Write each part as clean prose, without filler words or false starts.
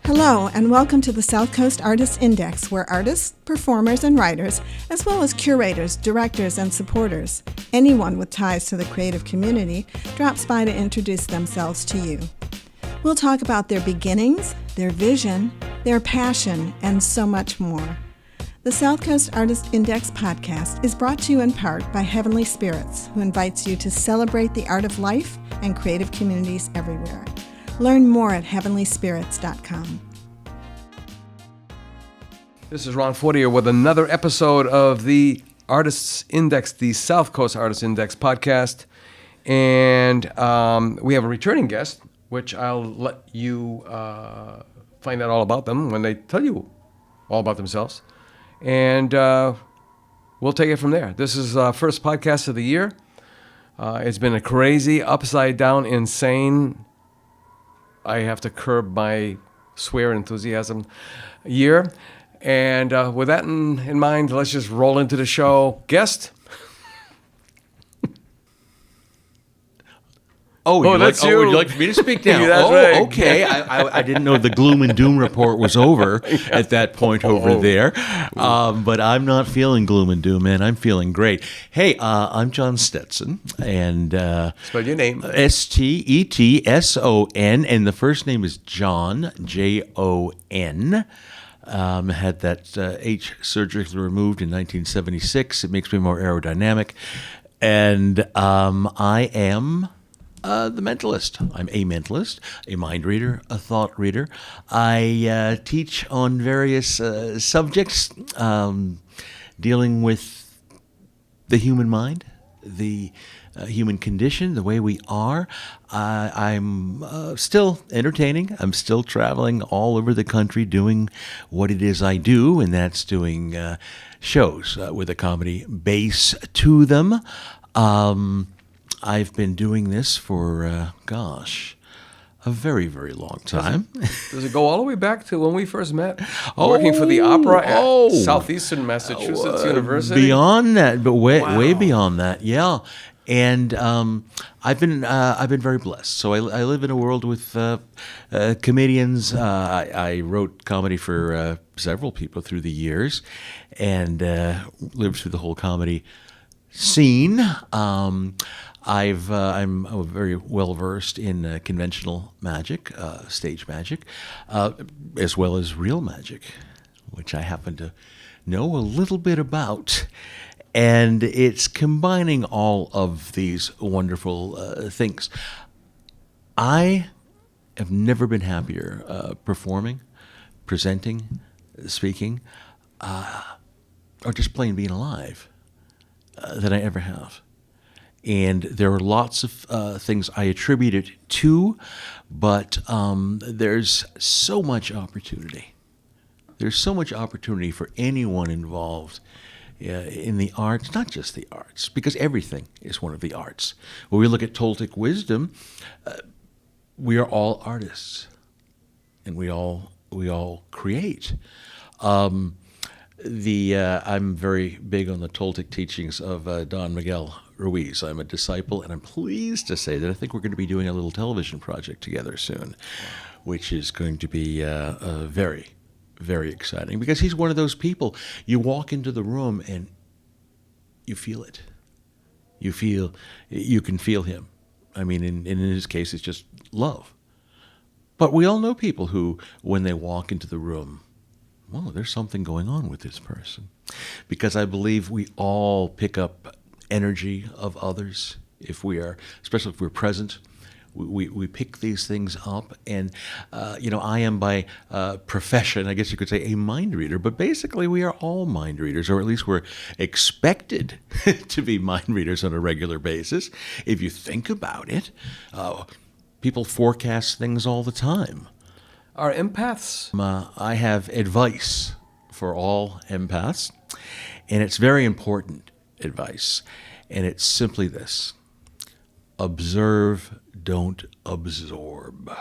Hello, and welcome to the South Coast Artists Index, where artists, performers, and writers, as well as curators, directors, and supporters, anyone with ties to the creative community, drops by to introduce themselves to you. We'll talk about their beginnings, their vision, their passion, and so much more. The South Coast Artist Index podcast is brought to you in part by Heavenly Spirits, who invites you to celebrate the art of life and creative communities everywhere. Learn more at heavenlyspirits.com. This is Ron Fortier with another episode of the Artists Index, the South Coast Artists Index podcast. And we have a returning guest, which I'll let you find out all about them when they tell you all about themselves. And we'll take it from there. This is our first podcast of the year. It's been a crazy, upside-down, insane, I have to curb my swear enthusiasm year. And with that in mind, let's just roll into the show. Guest? Would you like me to speak now? That's right. Okay. I didn't know the gloom and doom report was over at that point over there. But I'm not feeling gloom and doom, man. I'm feeling great. Hey, I'm Jon Stetson. And spell your name. Stetson. And the first name is Jon, Jon. Had that H surgically removed in 1976. It makes me more aerodynamic. And I am the mentalist. I'm a mentalist, a mind reader, a thought reader. I teach on various subjects dealing with the human mind, the human condition, the way we are. I'm still entertaining. I'm still traveling all over the country doing what it is I do, and that's doing shows with a comedy base to them. I've been doing this for, a very, very long time. Does it go all the way back to when we first met? Working for the opera at Southeastern Massachusetts University? Beyond that, but way beyond that, yeah. And I've been very blessed. So I live in a world with comedians. I wrote comedy for several people through the years, and lived through the whole comedy scene. I'm very well versed in conventional magic, stage magic, as well as real magic, which I happen to know a little bit about. And it's combining all of these wonderful things. I have never been happier performing, presenting, speaking, or just plain being alive than I ever have. And there are lots of things I attribute it to, but there's so much opportunity. There's so much opportunity for anyone involved in the arts, not just the arts, because everything is one of the arts. When we look at Toltec wisdom, we are all artists, and we all create. I'm very big on the Toltec teachings of Don Miguel Ruiz. I'm a disciple, and I'm pleased to say that I think we're going to be doing a little television project together soon, which is going to be very, very exciting, because he's one of those people, you walk into the room and you feel it. You can feel him. I mean, in his case, it's just love. But we all know people who, when they walk into the room, whoa, there's something going on with this person. Because I believe we all pick up energy of others especially if we're present. We pick these things up, and I am by profession, I guess you could say, a mind reader, but basically we are all mind readers, or at least we're expected to be mind readers on a regular basis. If you think about it, people forecast things all the time. Are empaths? I have advice for all empaths, and it's very important advice, and it's simply this: observe, don't absorb.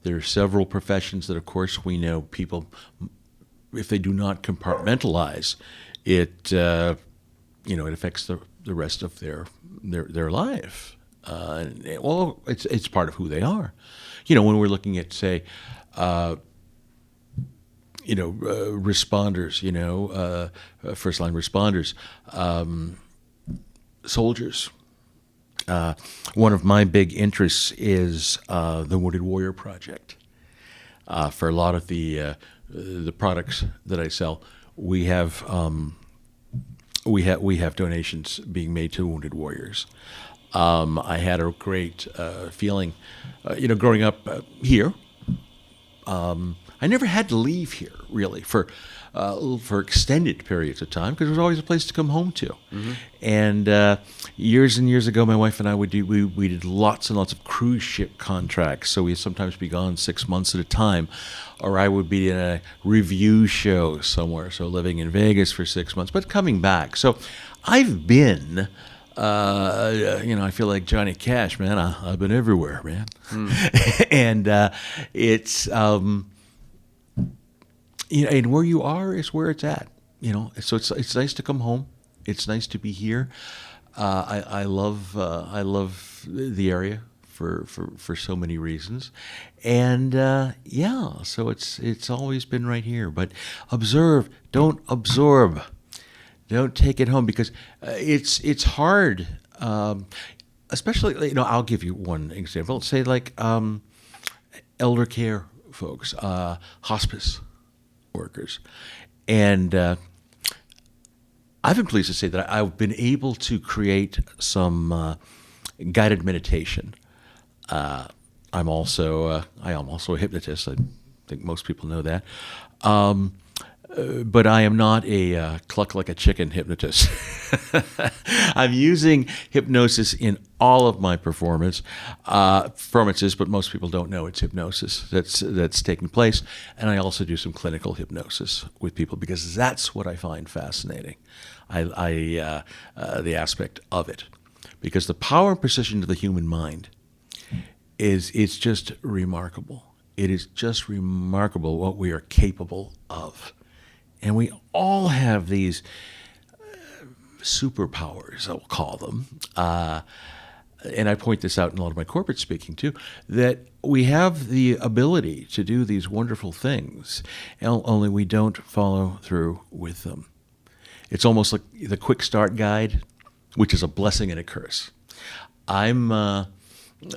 There are several professions that, of course, we know people, if they do not compartmentalize, it affects the rest of their life. Well, it's part of who they are. You know, when we're looking at, say, responders, first line responders, soldiers. One of my big interests is the Wounded Warrior Project. For a lot of the products that I sell, we have donations being made to wounded warriors. I had a great feeling, growing up here. I never had to leave here really for extended periods of time because there was always a place to come home to. Mm-hmm. And years and years ago, my wife and I we did lots and lots of cruise ship contracts. So we'd sometimes be gone 6 months at a time, or I would be in a review show somewhere. So living in Vegas for 6 months, but coming back. So I've been. I feel like Johnny Cash, man. I've been everywhere, man. Mm. And it's. And where you are is where it's at. So it's nice to come home. It's nice to be here. I love the area for so many reasons, and so it's always been right here. But observe, don't absorb, don't take it home because it's hard. Especially, I'll give you one example. Say like elder care folks, hospice workers. And I've been pleased to say that I've been able to create some guided meditation. I'm also a hypnotist. I think most people know that. But I am not a cluck like a chicken hypnotist. I'm using hypnosis in all of my performances, but most people don't know it's hypnosis that's taking place. And I also do some clinical hypnosis with people because that's what I find fascinating. The aspect of it, because the power and precision of the human mind it's just remarkable. It is just remarkable what we are capable of. And we all have these superpowers, I'll call them. And I point this out in a lot of my corporate speaking too, that we have the ability to do these wonderful things, only we don't follow through with them. It's almost like the quick start guide, which is a blessing and a curse. I'm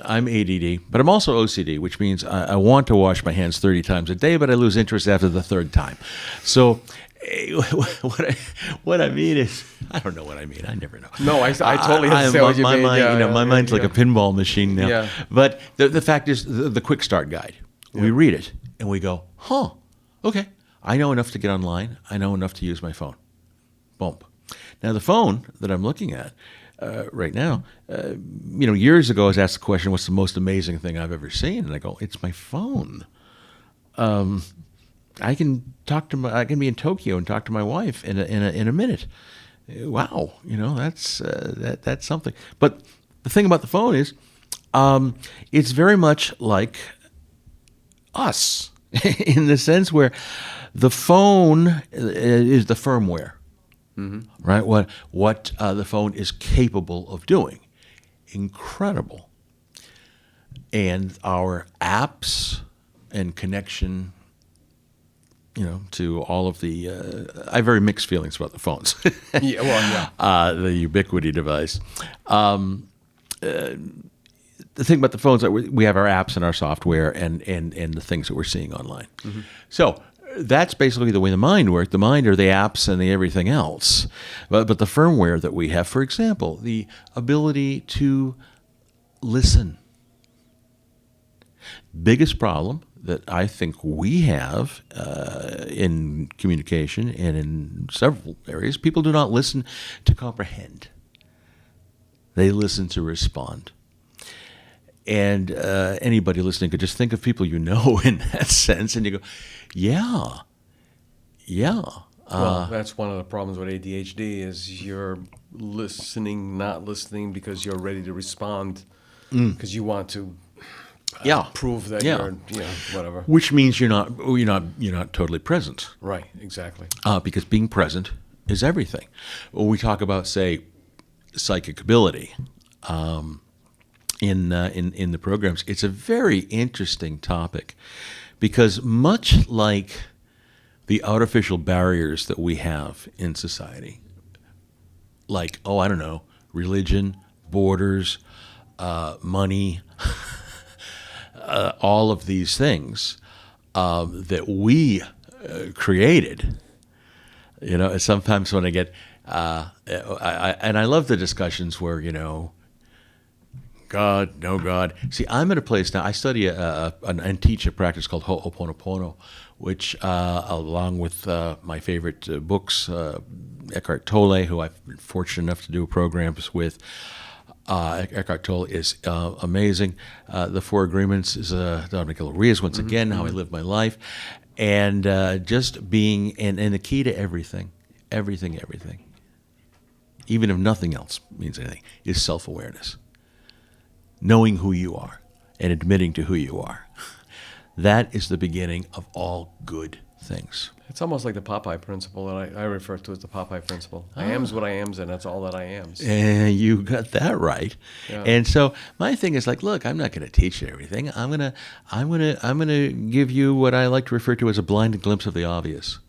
ADD, but I'm also OCD, which means I want to wash my hands 30 times a day, but I lose interest after the third time. So what I mean is, I don't know what I mean. I never know. No, I totally understand what you mean. My mind's like a pinball machine now. Yeah. But the fact is, the quick start guide, we read it and we go, okay, I know enough to get online. I know enough to use my phone. Boom. Now the phone that I'm looking at right now, years ago I was asked the question, what's the most amazing thing I've ever seen? And I go, it's my phone. I can be in Tokyo and talk to my wife in a minute. Wow, that's something. But the thing about the phone is, it's very much like us in the sense where the phone is the firmware. Mm-hmm. Right? What the phone is capable of doing. Incredible. And our apps and connection, to all of the... I have very mixed feelings about the phones. The ubiquity device. The thing about the phones, that we have our apps and our software and the things that we're seeing online. Mm-hmm. So... that's basically the way the mind works. The mind are the apps and the everything else. But the firmware that we have, for example, the ability to listen. Biggest problem that I think we have in communication and in several areas, people do not listen to comprehend. They listen to respond. And anybody listening could just think of people in that sense, and you go, yeah. Well, that's one of the problems with ADHD is you're not listening because you're ready to respond because you want to prove that you're whatever. Which means you're not totally present. Right, exactly. Because being present is everything. When we talk about, say, psychic ability, in the programs. It's a very interesting topic because much like the artificial barriers that we have in society, like, I don't know, religion, borders, money, all of these things that we created. Sometimes when I get, I love the discussions where, God, no God. See, I'm at a place now, I study and teach a practice called Ho'oponopono, which, along with my favorite books, Eckhart Tolle, who I've been fortunate enough to do programs with. Eckhart Tolle is amazing. The Four Agreements is Don Miguel Ruiz, once again, how I live my life. And just being, and the key to everything, even if nothing else means anything, is self-awareness. Knowing who you are and admitting to who you are. That is the beginning of all good things. It's almost like the Popeye principle that I refer to as the Popeye principle. I am's what I am's, and that's all that I am's. And you got that right. Yeah. And so my thing is like, look, I'm not going to teach you everything. I'm gonna give you what I like to refer to as a blinded glimpse of the obvious.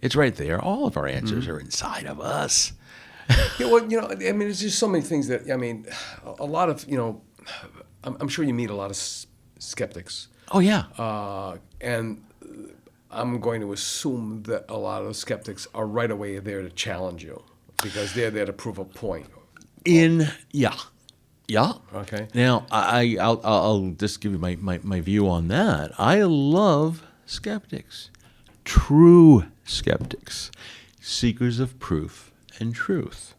It's right there. All of our answers are inside of us. Yeah, well, it's just so many things that, a lot of, I'm sure you meet a lot of skeptics. Oh, yeah. And I'm going to assume that a lot of the skeptics are right away there to challenge you because they're there to prove a point. Yeah. Okay. Now, I'll just give you my view on that. I love skeptics, true skeptics, seekers of proof and truth.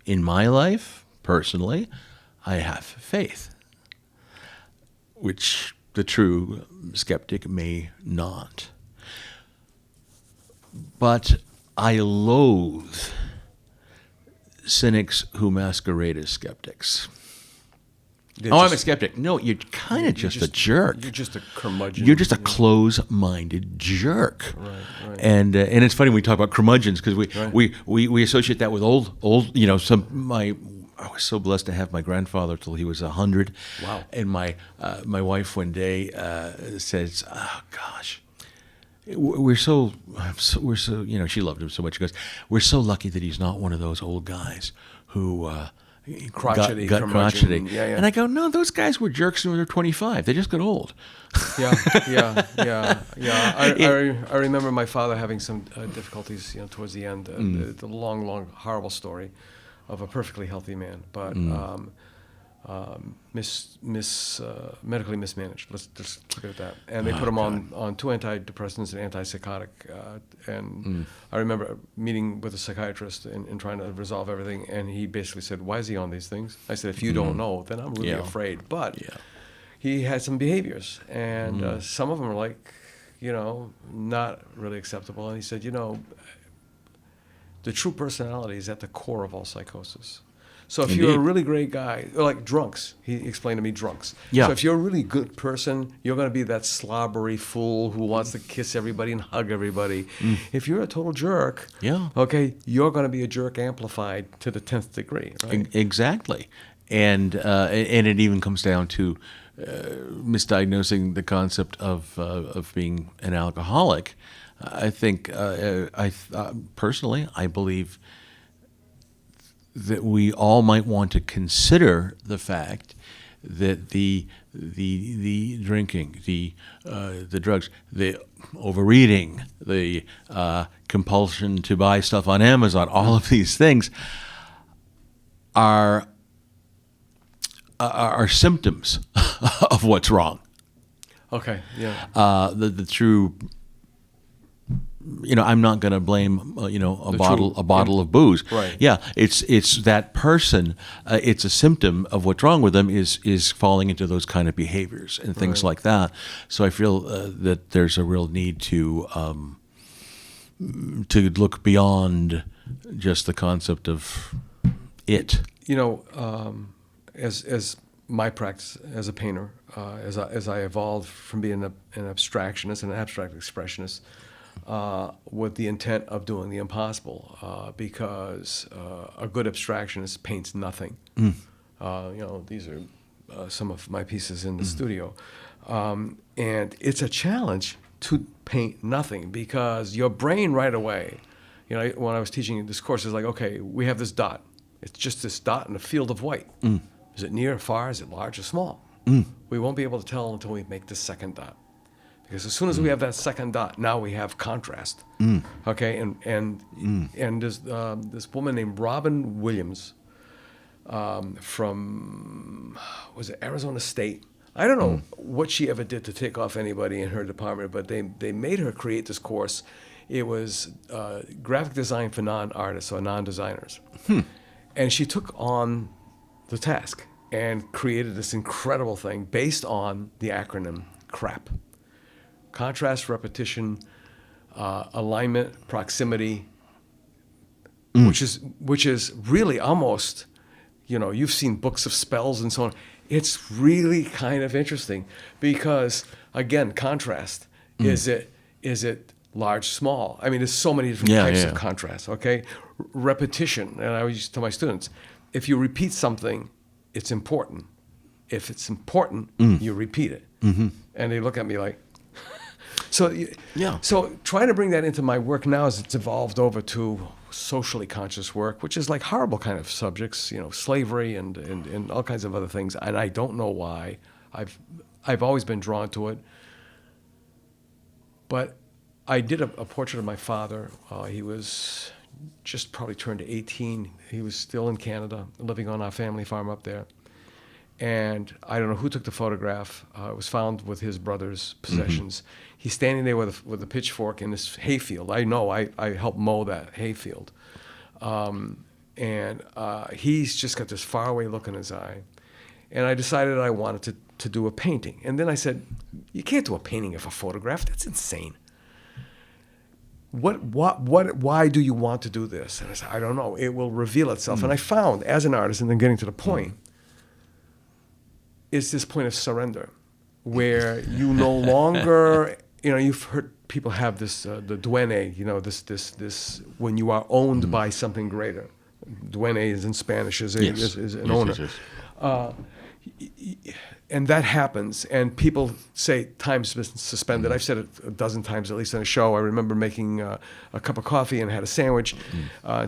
In my life, personally, I have faith, which the true skeptic may not. But I loathe cynics who masquerade as skeptics. I'm a skeptic. No, you're kind of just a jerk. You're just a curmudgeon. You're just a close-minded jerk. Right. And it's funny when we talk about curmudgeons because we associate that with old. I was so blessed to have my grandfather till he was 100. Wow. And my wife one day says, "Oh gosh, we're so she loved him so much. She goes, we're so lucky that he's not one of those old guys who." Crotchety, got crotchety. Yeah. And I go, no, those guys were jerks when they were 25. They just got old. Yeah. I remember my father having some difficulties, Mm. towards the end. The long, horrible story of a perfectly healthy man, but medically mismanaged. Let's just keep it at that. And they put him on 2 antidepressants and antipsychotic. I remember meeting with a psychiatrist and trying to resolve everything, and he basically said, "Why is he on these things?" I said, "If you don't know, then I'm really afraid." But he had some behaviors, and some of them are like, not really acceptable. And he said, the true personality is at the core of all psychosis. So if you're a really great guy, like drunks, he explained to me drunks. Yeah. So if you're a really good person, you're going to be that slobbery fool who wants to kiss everybody and hug everybody. If you're a total jerk, okay, you're going to be a jerk amplified to the 10th degree, right? Exactly. And it even comes down to misdiagnosing the concept of being an alcoholic. I think, personally, I believe that we all might want to consider the fact that the drinking, the drugs, the overeating, the compulsion to buy stuff on Amazon, all of these things are symptoms of what's wrong. Okay, yeah. The true. I'm not going to blame a bottle of booze. Right. Yeah, it's that person. It's a symptom of what's wrong with them is falling into those kind of behaviors and things like that. So I feel that there's a real need to look beyond just the concept of it. As my practice as a painter, as I evolved from being an abstractionist and an abstract expressionist. With the intent of doing the impossible, because a good abstractionist paints nothing. These are some of my pieces in the studio. And it's a challenge to paint nothing because your brain right away, when I was teaching this course, is like, okay, we have this dot. It's just this dot in a field of white. Is it near or far? Is it large or small? We won't be able to tell until we make the second dot. Because as soon as we have that second dot, now we have contrast. Okay, and there's this woman named Robin Williams from, was it Arizona State? I don't know what she ever did to take off anybody in her department, but they made her create this course. It was graphic design for non-artists or non-designers. And she took on the task and created this incredible thing based on the acronym CRAP. Contrast, repetition, alignment, proximity, which is really almost, you've seen books of spells and so on. It's really kind of interesting because, again, contrast. Is it large, small? I mean, there's so many different types of contrast, okay? Repetition, and I always used to tell my students, if you repeat something, it's important. If it's important, you repeat it. And they look at me like, So trying to bring that into my work now as it's evolved over to socially conscious work, which is like horrible kind of subjects, slavery and all kinds of other things. And I don't know why. I've always been drawn to it. But I did a portrait of my father. He was just probably turned 18. He was still in Canada, living on our family farm up there. And I don't know who took the photograph. It was found with his brother's possessions. He's standing there with a pitchfork in this hayfield. I know, I helped mow that hayfield. And he's just got this faraway look in his eye. And I decided I wanted to do a painting. And then I said, you can't do a painting of a photograph. That's insane. Why do you want to do this? And I said, I don't know. It will reveal itself. And I found, as an artist, and then getting to the point, is this point of surrender, where you no longer, you've heard people have this, the duene, this when you are owned by something greater. Duene is in Spanish, is an owner. And that happens, and people say time's been suspended. I've said it a dozen times, at least on a show. I remember making a cup of coffee and had a sandwich,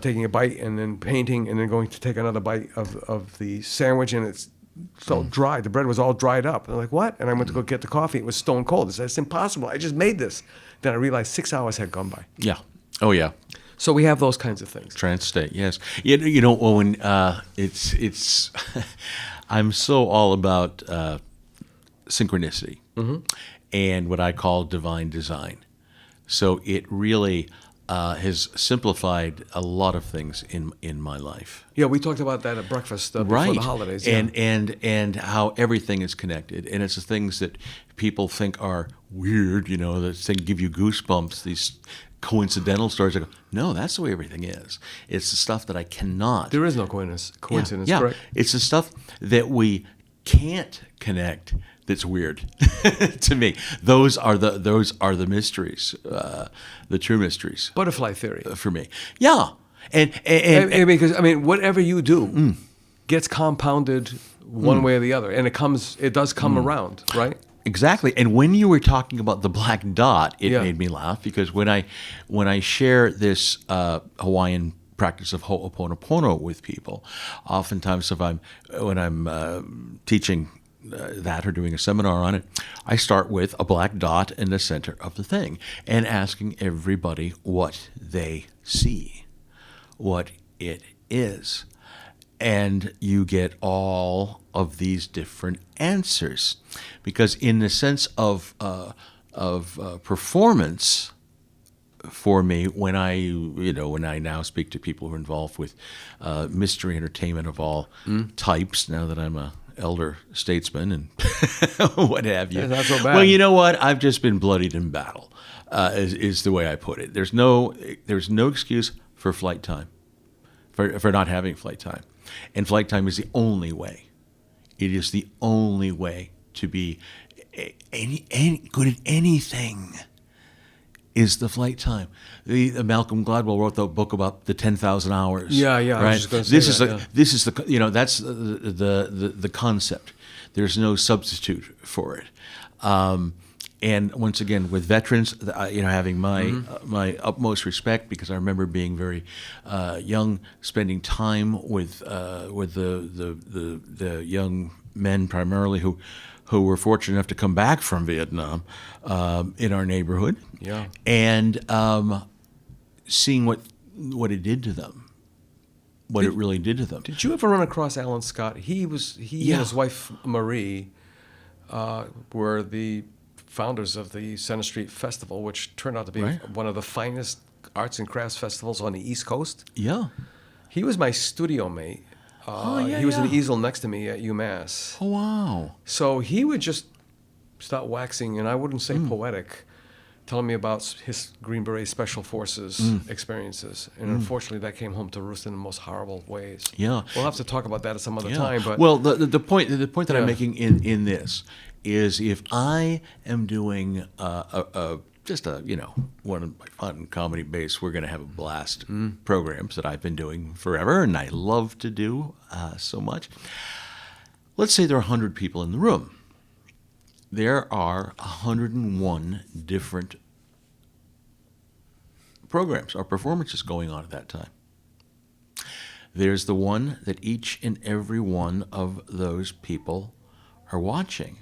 taking a bite, and then painting, and then going to take another bite of the sandwich, and it's so dry. The bread was all dried up. And I'm like, what? And I went to go get the coffee. It was stone cold. I said, it's impossible. I just made this. Then I realized 6 hours had gone by. Yeah. Oh, yeah. So we have those kinds of things. Trance state, yes. Owen, it's I'm so all about synchronicity and what I call divine design. So it really has simplified a lot of things in my life. Yeah, we talked about that at breakfast before the holidays. Yeah. And how everything is connected. And it's the things that people think are weird, that give you goosebumps, these coincidental stories. I go, no, that's the way everything is. It's the stuff that I cannot. There is no coincidence, correct? It's the stuff that we can't connect that's weird to me. Those are the mysteries, the true mysteries. Butterfly theory for me. Yeah, and because whatever you do gets compounded one way or the other, and it does come around, right? Exactly. And when you were talking about the black dot, it made me laugh because when I share this Hawaiian practice of Ho'oponopono with people, oftentimes when I'm teaching that or doing a seminar on it, I start with a black dot in the center of the thing and asking everybody what they see, what it is. And you get all of these different answers, because in the sense of performance, for me, when I now speak to people who are involved with mystery entertainment of all types, now that I'm a elder statesman and what have you. Yeah, not so bad. Well, you know what? I've just been bloodied in battle, is the way I put it. There's no excuse for flight time, for not having flight time. And flight time is the only way. It is the only way to be any good at anything is the flight time. The Malcolm Gladwell wrote the book about the 10,000 hours. Yeah. Right? I was just going to say This is the that's the concept. There's no substitute for it. And once again, with veterans, having my utmost respect, because I remember being very young, spending time with the young men primarily who were fortunate enough to come back from Vietnam in our neighborhood, and seeing what it did to them, it really did to them. Did you ever run across Alan Scott? He and his wife Marie were the founders of the Center Street Festival, which turned out to be one of the finest arts and crafts festivals on the East Coast. Yeah. He was my studio mate. He was an easel next to me at UMass. Oh, wow. So he would just start waxing, and I wouldn't say poetic, telling me about his Green Beret Special Forces experiences. And unfortunately, that came home to roost in the most horrible ways. Yeah. We'll have to talk about that at some other time. But well, the point that I'm making in this is, if I am doing one of my fun comedy base, we're going to have a blast programs that I've been doing forever and I love to do so much. Let's say there are 100 people in the room. There are 101 different programs or performances going on at that time. There's the one that each and every one of those people are watching,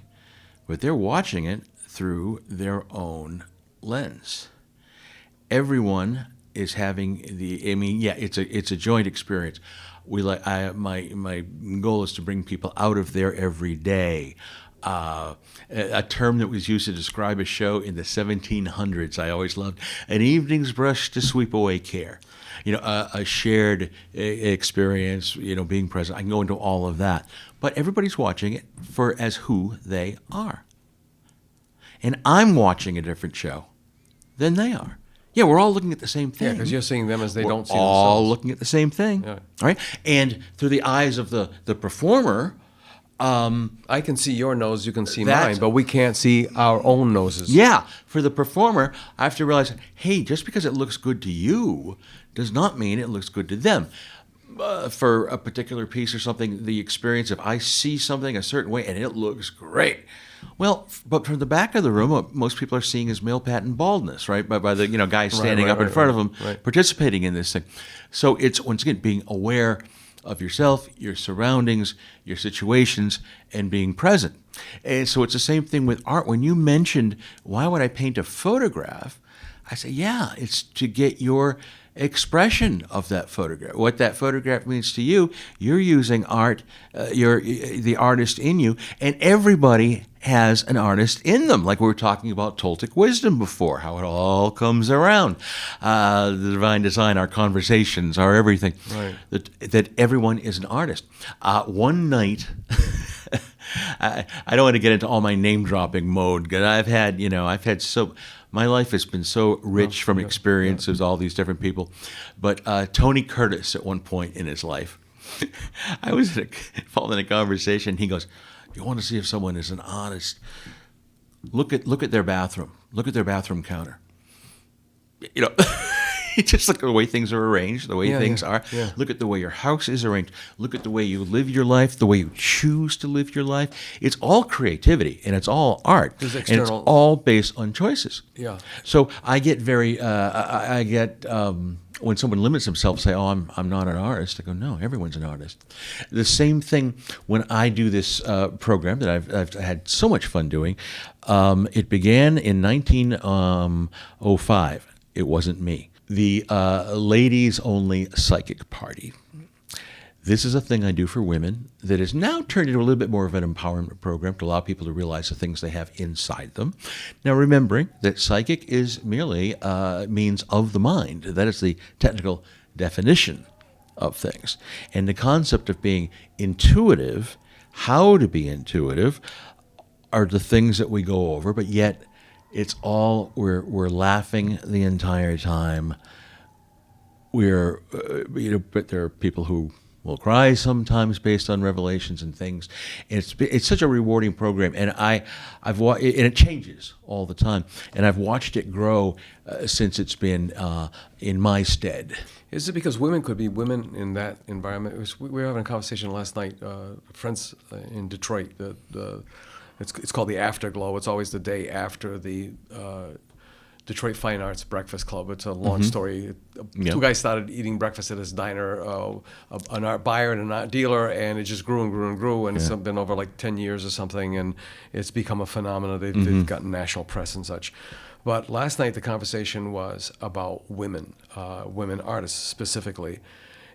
but they're watching it through their own lens. Everyone is having it's a joint experience. My goal is to bring people out of there every day. A term that was used to describe a show in the 1700s, I always loved: an evening's brush to sweep away care. A shared experience, being present. I can go into all of that. But everybody's watching it as who they are. And I'm watching a different show than they are. Yeah, we're all looking at the same thing. Yeah, because you're seeing them as they don't see themselves. All themselves. looking at the same thing. Yeah. All right? And through the eyes of the performer, I can see your nose, you can see mine, but we can't see our own noses. Yeah, for the performer, I have to realize, hey, just because it looks good to you does not mean it looks good to them. For a particular piece or something, the experience, if I see something a certain way and it looks great, well, but from the back of the room, what most people are seeing is male patent baldness, right? By the guy standing up in front of them, participating in this thing. So it's, once again, being aware of yourself, your surroundings, your situations, and being present. And so it's the same thing with art. When you mentioned, why would I paint a photograph? I say, yeah, it's to get your expression of that photograph. What that photograph means to you, you're using art, the artist in you, and everybody has an artist in them. Like we were talking about Toltec wisdom before, how it all comes around. The divine design, our conversations, our everything. Right. That everyone is an artist. One night, I don't want to get into all my name dropping mode, because my life has been so rich from experiences, all these different people. But Tony Curtis, at one point in his life, I was involved in a conversation. He goes, "You want to see if someone is an artist? Look at their bathroom. Look at their bathroom counter. Just look at the way things are arranged, the way things are. Yeah. Look at the way your house is arranged. Look at the way you live your life, the way you choose to live your life. It's all creativity, and it's all art, and it's all based on choices." Yeah. So I get when someone limits themselves, say, "Oh, I'm not an artist." I go, "No, everyone's an artist." The same thing when I do this program that I've had so much fun doing. It began in 1905. It wasn't me. The ladies only psychic party. This is a thing I do for women that is now turned into a little bit more of an empowerment program to allow people to realize the things they have inside them. Now, remembering that psychic is merely means of the mind. That is the technical definition of things. And the concept of being intuitive, how to be intuitive, are the things that we go over, but yet it's all, we're laughing the entire time. But there are people who will cry sometimes based on revelations and things. And it's such a rewarding program, and and it changes all the time. And I've watched it grow since it's been in my stead. Is it because women could be women in that environment? We were having a conversation last night. Friends in Detroit. It's called the Afterglow. It's always the day after the Detroit Fine Arts Breakfast Club. It's a long story. Two guys started eating breakfast at his diner, an art buyer and an art dealer, and it just grew and grew and grew, and it's been over like 10 years or something, and it's become a phenomenon. They've gotten national press and such. But last night the conversation was about women artists specifically,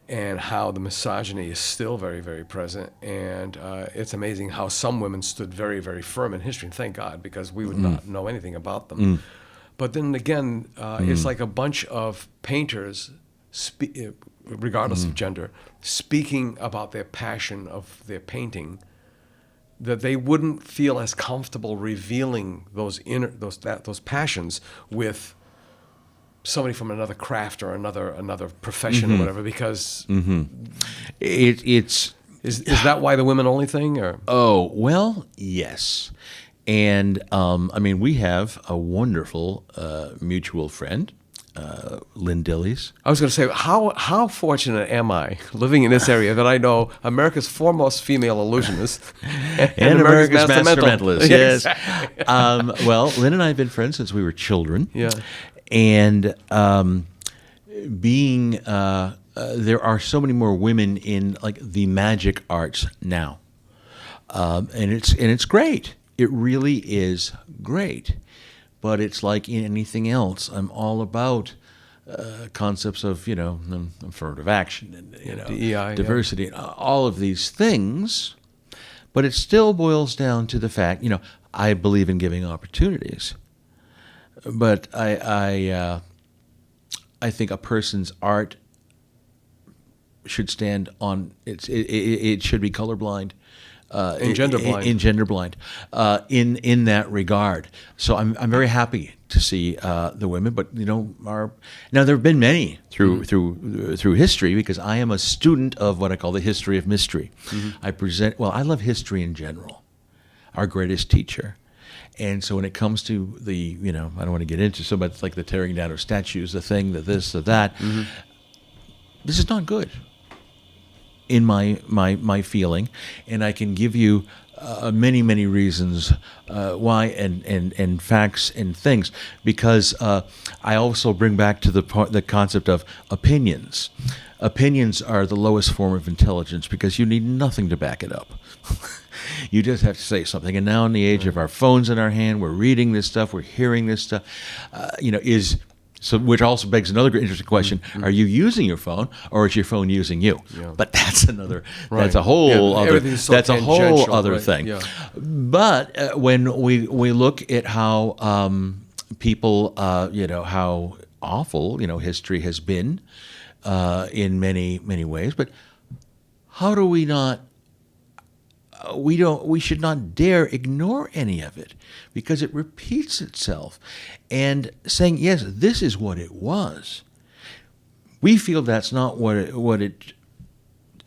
and how the misogyny is still very, very present. And it's amazing how some women stood very, very firm in history, and thank God, because we would not know anything about them. But then again, it's like a bunch of painters, regardless of gender, speaking about their passion of their painting, that they wouldn't feel as comfortable revealing those passions with somebody from another craft or another profession or whatever, because Is that why the women only thing? Or Oh, well, yes. And I mean, we have a wonderful mutual friend, Lynn Dillies. I was going to say, how fortunate am I living in this area that I know America's foremost female illusionist and America's Master Mentalist. Yes. Exactly. Well, Lynn and I have been friends since we were children. Yeah. And there are so many more women in like the magic arts now, and it's great. It really is great, but it's like in anything else. I'm all about concepts of affirmative action and DEI, diversity and all of these things, but it still boils down to the fact I believe in giving opportunities, but I think a person's art should stand on it should be colorblind. And genderblind. In that regard. So I'm very happy to see the women, but now there have been many through history, because I am a student of what I call the history of mystery. I love history in general, our greatest teacher. And so when it comes to the, I don't want to get into so much like the tearing down of statues, the thing, the this, the that, this is not good in my feeling, and I can give you many reasons why and facts and things, because I also bring back to the concept of opinions. Opinions are the lowest form of intelligence because you need nothing to back it up. You just have to say something. And now in the age of our phones in our hand, we're reading this stuff, we're hearing this stuff, which also begs another interesting question: are you using your phone, or is your phone using you? Yeah. But that's another. Right. That's a whole other. That's a whole other thing. Yeah. But when we look at how people, how awful history has been in many ways, but how do we not? We should not dare ignore any of it, because it repeats itself. And saying, yes, this is what it was. We feel that's not what it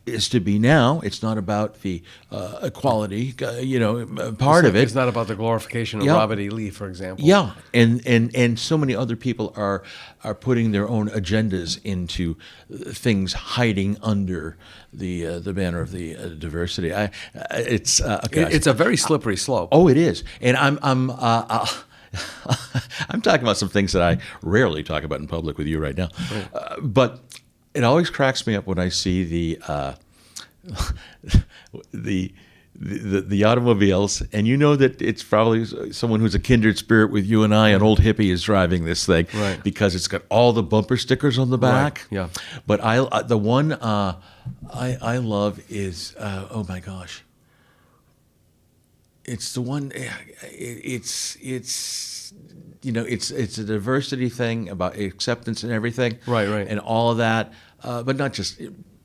is to be now. It's not about the equality, part of it. It's not about the glorification of Robert E. Lee, for example. Yeah, and so many other people are putting their own agendas into things hiding under the banner of the diversity. It's a very slippery slope. Oh, it is, and I'm talking about some things that I rarely talk about in public with you right now, but it always cracks me up when I see the automobiles, and that it's probably someone who's a kindred spirit with you and I. An old hippie is driving this thing, right, because it's got all the bumper stickers on the back. Right. Yeah. But the one I love is oh my gosh. It's the one. It's a diversity thing about acceptance and everything. Right. And all of that, but not just.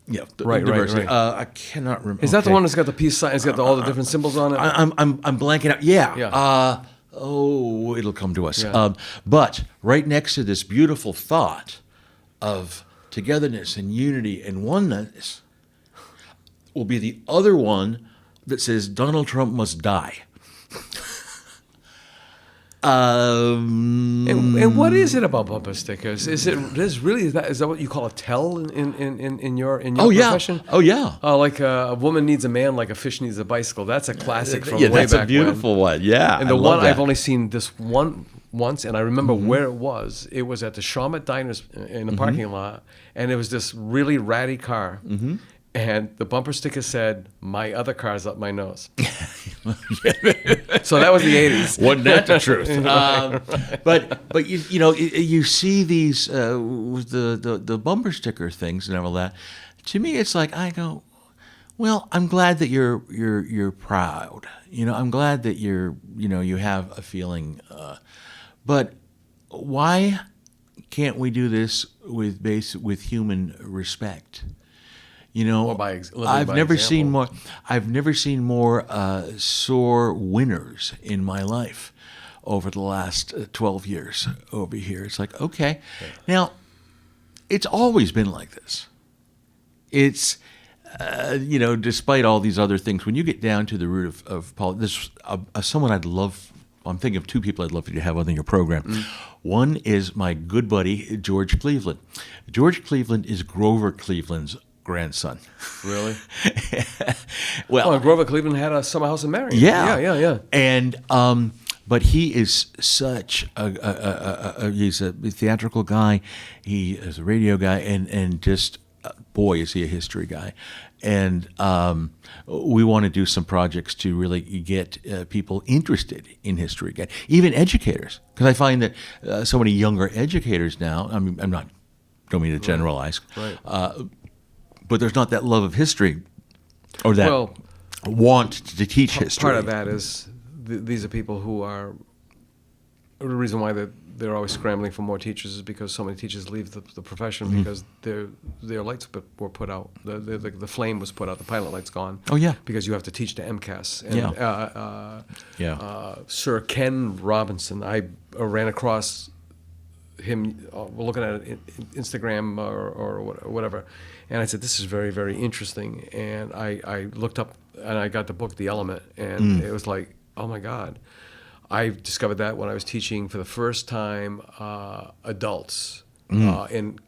Diversity. Right. I cannot remember. Is that the one that's got the peace sign? It's got all the different symbols on it. I'm blanking out. Yeah. It'll come to us. Yeah. But right next to this beautiful thought of togetherness and unity and oneness will be the other one that says Donald Trump must die. And what is it about bumper stickers? Is that what you call a tell in your profession? Oh yeah. Like a woman needs a man, like a fish needs a bicycle. That's a classic from way back when. That's a beautiful one. Yeah, and the one I've only seen this one once, and I remember where it was. It was at the Charlotte Diners in the parking lot, and it was this really ratty car. And the bumper sticker said, "My other car's up my nose." So that was the 80s. Wasn't that the truth? But you see these with the bumper sticker things and all that. To me, it's like I go, well, I'm glad that you're proud. I'm glad that you have a feeling. But why can't we do this with human respect? Or I've never seen more sore winners in my life over the last 12 years over here. It's like, okay. Now, it's always been like this. It's, despite all these other things, when you get down to the root of politics, someone I'm thinking of two people I'd love for you to have on your program. One is my good buddy, George Cleveland. George Cleveland is Grover Cleveland's grandson. Really? Well, Grover Cleveland had a summer house in Marion. Yeah. And but he is such he's a theatrical guy. He is a radio guy, and just boy, is he a history guy. And we want to do some projects to really get people interested in history again, even educators, because I find that so many younger educators now. I mean, don't mean to generalize. Right. But there's not that love of history or that want to teach history. Part of that is these are people who are the reason why they're always scrambling for more teachers is because so many teachers leave the profession because their lights were put out. The flame was put out. The pilot light's gone. Oh yeah, because you have to teach the MCAS. And, Sir Ken Robinson, I ran across him looking at Instagram or whatever, and I said, this is very, very interesting. And I looked up and I got the book The Element, and it was like, oh my God. I discovered that when I was teaching for the first time adults in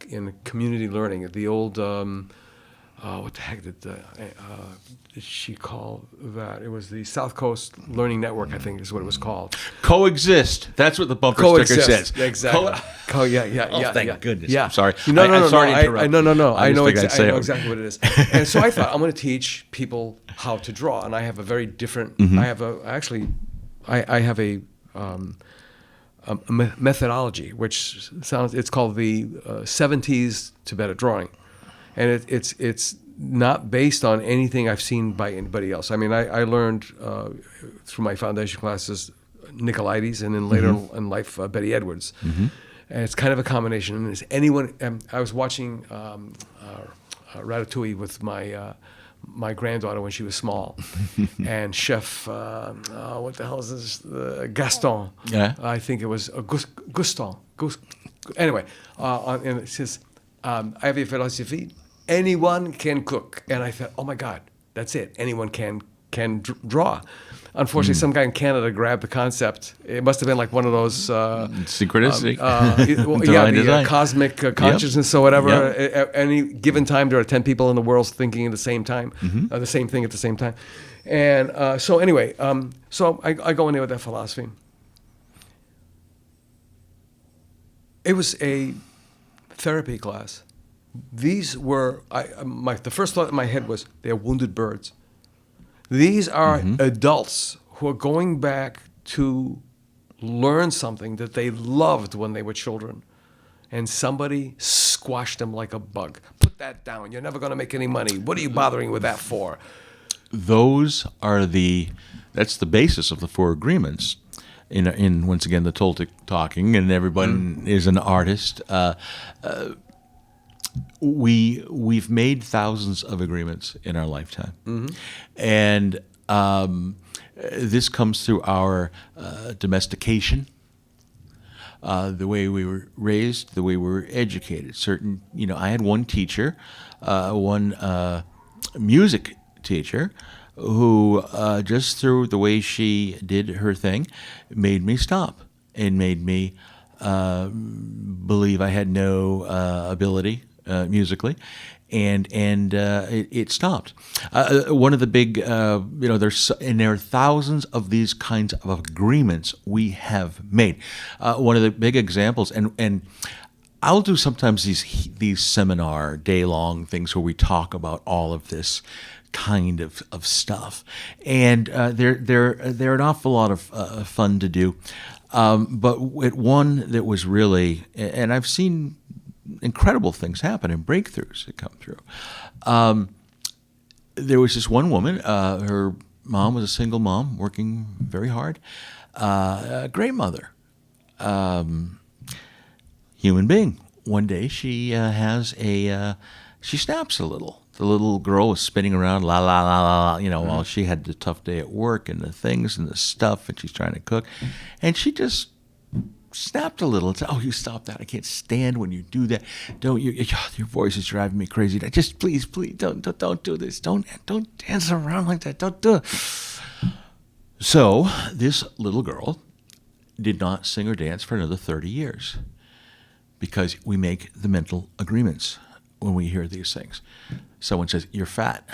community learning. The old, what the heck did she call that? It was the South Coast Learning Network, I think is what it was called. Coexist. That's what the bumper sticker says. Exactly. Thank goodness. Yeah. I'm sorry. No. I'm sorry to interrupt. No. I know exactly what it is. And so I thought, I'm going to teach people how to draw. And I have a very different, I have a methodology, which it's called the 70s to better drawing. And it's not based on anything I've seen by anybody else. I mean, I learned through my foundation classes Nicolaides, and then later in life Betty Edwards. And it's kind of a combination. And is anyone? I was watching Ratatouille with my granddaughter when she was small, and Chef what the hell is this? Gaston. Yeah. I think it was Gaston. Anyway, and it says, I have a philosophy. Anyone can cook. And I thought, oh my God, that's it. Anyone can draw. Unfortunately, some guy in Canada grabbed the concept. It must have been like one of those synchronicity, the cosmic consciousness or whatever. At any given time, there are 10 people in the world thinking at the same time, the same thing at the same time. And so anyway, so I go in there with that philosophy. It was a therapy class. These were the first thought in my head was they're wounded birds. These are adults who are going back to learn something that they loved when they were children, and somebody squashed them like a bug. Put that down. You're never going to make any money. What are you bothering with that for? That's the basis of the 4 agreements. In once again the Toltec talking, and everyone is an artist. We've made thousands of agreements in our lifetime, and this comes through our domestication, the way we were raised, the way we were educated. I had one teacher, one music teacher who, just through the way she did her thing, made me stop and made me believe I had no ability musically. And it stopped. One of the big, there are thousands of these kinds of agreements we have made. One of the big examples, and I'll do sometimes these seminar day-long things where we talk about all of this kind of stuff, and they're an awful lot of fun to do. But one that was really, and I've seen incredible things happen and breakthroughs that come through. There was this one woman, her mom was a single mom working very hard, a great mother, human being. One day she she snaps a little. The little girl was spinning around, la la la la, while she had the tough day at work and the things and the stuff, and she's trying to cook, and she just snapped a little and said, "Oh, you stop that! I can't stand when you do that. Don't you? Your voice is driving me crazy. Just please, don't do this. Don't dance around like that. Don't do it." So this little girl did not sing or dance for another 30 years because we make the mental agreements when we hear these things. Someone says, "You're fat."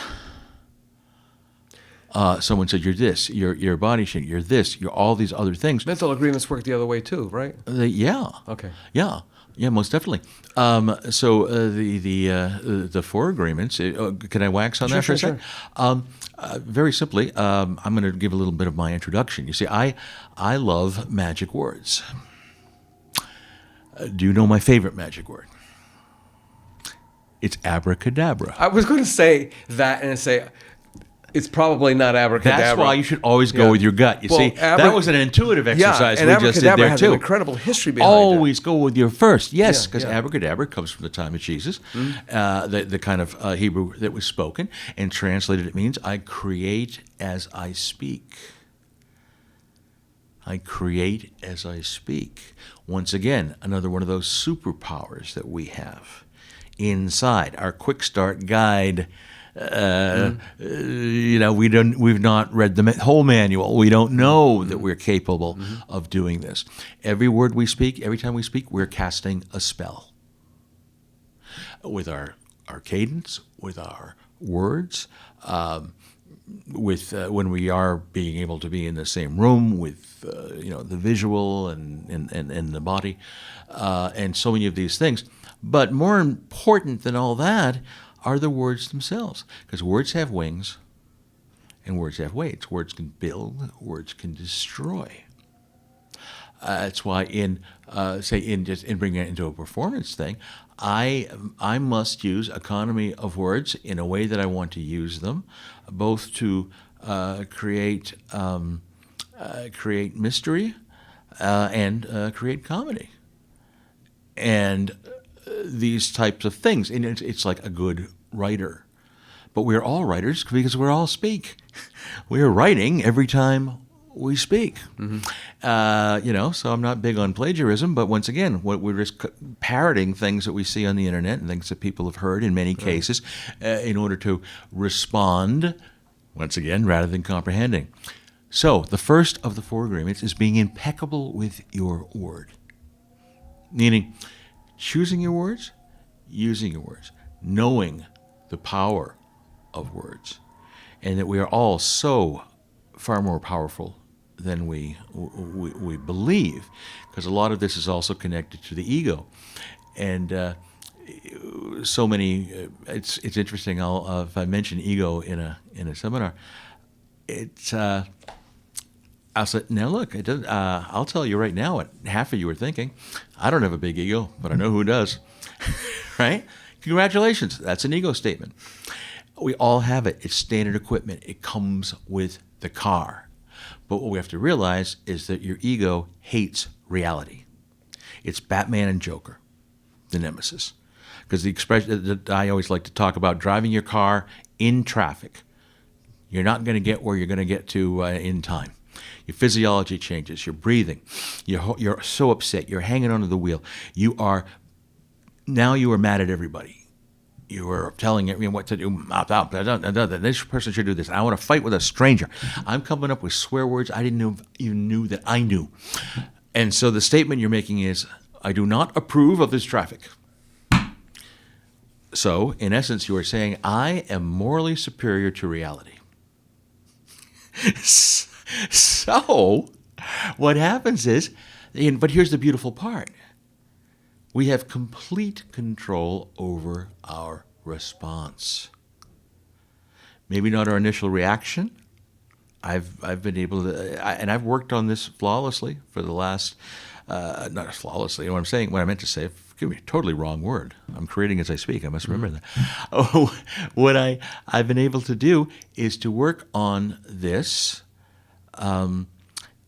Someone said, "You're this, you're body shape, you're this, you're all these other things." Mental agreements work the other way too, right? Yeah. Okay. Yeah, most definitely. So the 4 agreements. Can I wax on that for a second? Very simply, I'm going to give a little bit of my introduction. You see, I love magic words. Do you know my favorite magic word? It's abracadabra. I was going to say that and say it's probably not abracadabra. That's why you should always go with your gut. You see, that was an intuitive exercise we just did there has too. An incredible history behind always it. Go with your first. Yes, because abracadabra comes from the time of Jesus, the kind of Hebrew that was spoken, and translated it means I create as I speak. I create as I speak. Once again, another one of those superpowers that we have inside our quick start guide. We've not read the whole manual. We don't know that we're capable of doing this. Every word we speak, every time we speak, we're casting a spell. With our cadence, with our words, with when we are being able to be in the same room with the visual and the body, and so many of these things. But more important than all that are the words themselves, because words have wings and words have weights. Words can build, words can destroy. That's why in bringing it into a performance thing, I must use economy of words in a way that I want to use them, both to create mystery and create comedy. And these types of things. And it's like a good writer. But we're all writers because we're all speak. We're writing every time we speak. So I'm not big on plagiarism, but once again, we're just parroting things that we see on the internet and things that people have heard in many cases in order to respond, once again, rather than comprehending. So the first of the 4 agreements is being impeccable with your word. Meaning, choosing your words, using your words, knowing the power of words, and that we are all so far more powerful than we believe, because a lot of this is also connected to the ego, and so many. It's interesting. If I mention ego in a seminar, it's. I said, now look, I'll tell you right now what half of you are thinking. I don't have a big ego, but I know who does. Right? Congratulations. That's an ego statement. We all have it. It's standard equipment. It comes with the car. But what we have to realize is that your ego hates reality. It's Batman and Joker, the nemesis. Because the expression that I always like to talk about, driving your car in traffic. You're not going to get where you're going to get to in time. Your physiology changes. You're breathing. You're so upset. You're hanging onto the wheel. You are mad at everybody. You were telling me what to do. This person should do this. I want to fight with a stranger. I'm coming up with swear words I didn't even knew that I knew. And so the statement you're making is, I do not approve of this traffic. So, in essence, you are saying, I am morally superior to reality. So, what happens is, but here's the beautiful part. We have complete control over our response. Maybe not our initial reaction. I've been able to, and I've worked on this flawlessly for the last, not flawlessly, what I meant to say, give me a totally wrong word. I'm creating as I speak. I must remember that. Oh, what I've been able to do is to work on this,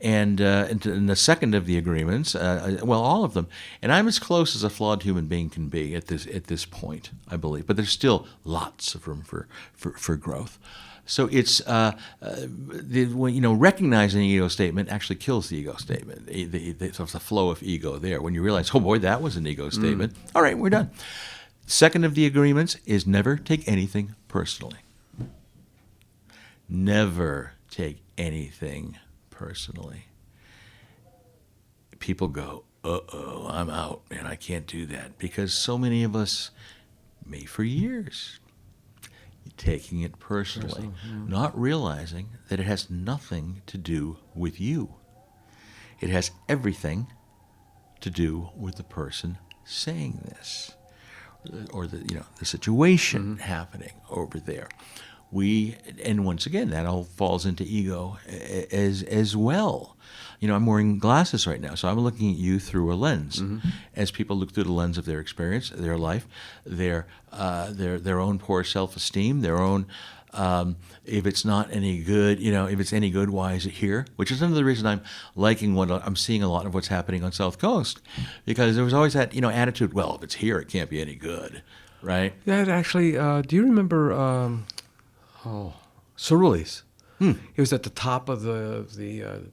and the second of the agreements, all of them, and I'm as close as a flawed human being can be at this point, I believe. But there's still lots of room for growth. So it's recognizing the ego statement actually kills the ego statement. So it's the flow of ego there. When you realize, oh boy, that was an ego statement. All right, we're done. Second of the agreements is never take anything personally. Never take anything personally. People go, uh-oh, I'm out, man, I can't do that. Because so many of us, may for years, taking it personally, not realizing that it has nothing to do with you. It has everything to do with the person saying this, or the situation happening over there. And once again, that all falls into ego as well. I'm wearing glasses right now, so I'm looking at you through a lens. As people look through the lens of their experience, their life, their own poor self-esteem, their own, if it's not any good, if it's any good, why is it here? Which is another reason I'm liking what I'm seeing a lot of what's happening on South Coast, because there was always that, attitude, well, if it's here, it can't be any good, right? That actually, do you remember Cerule's? It was at the top of the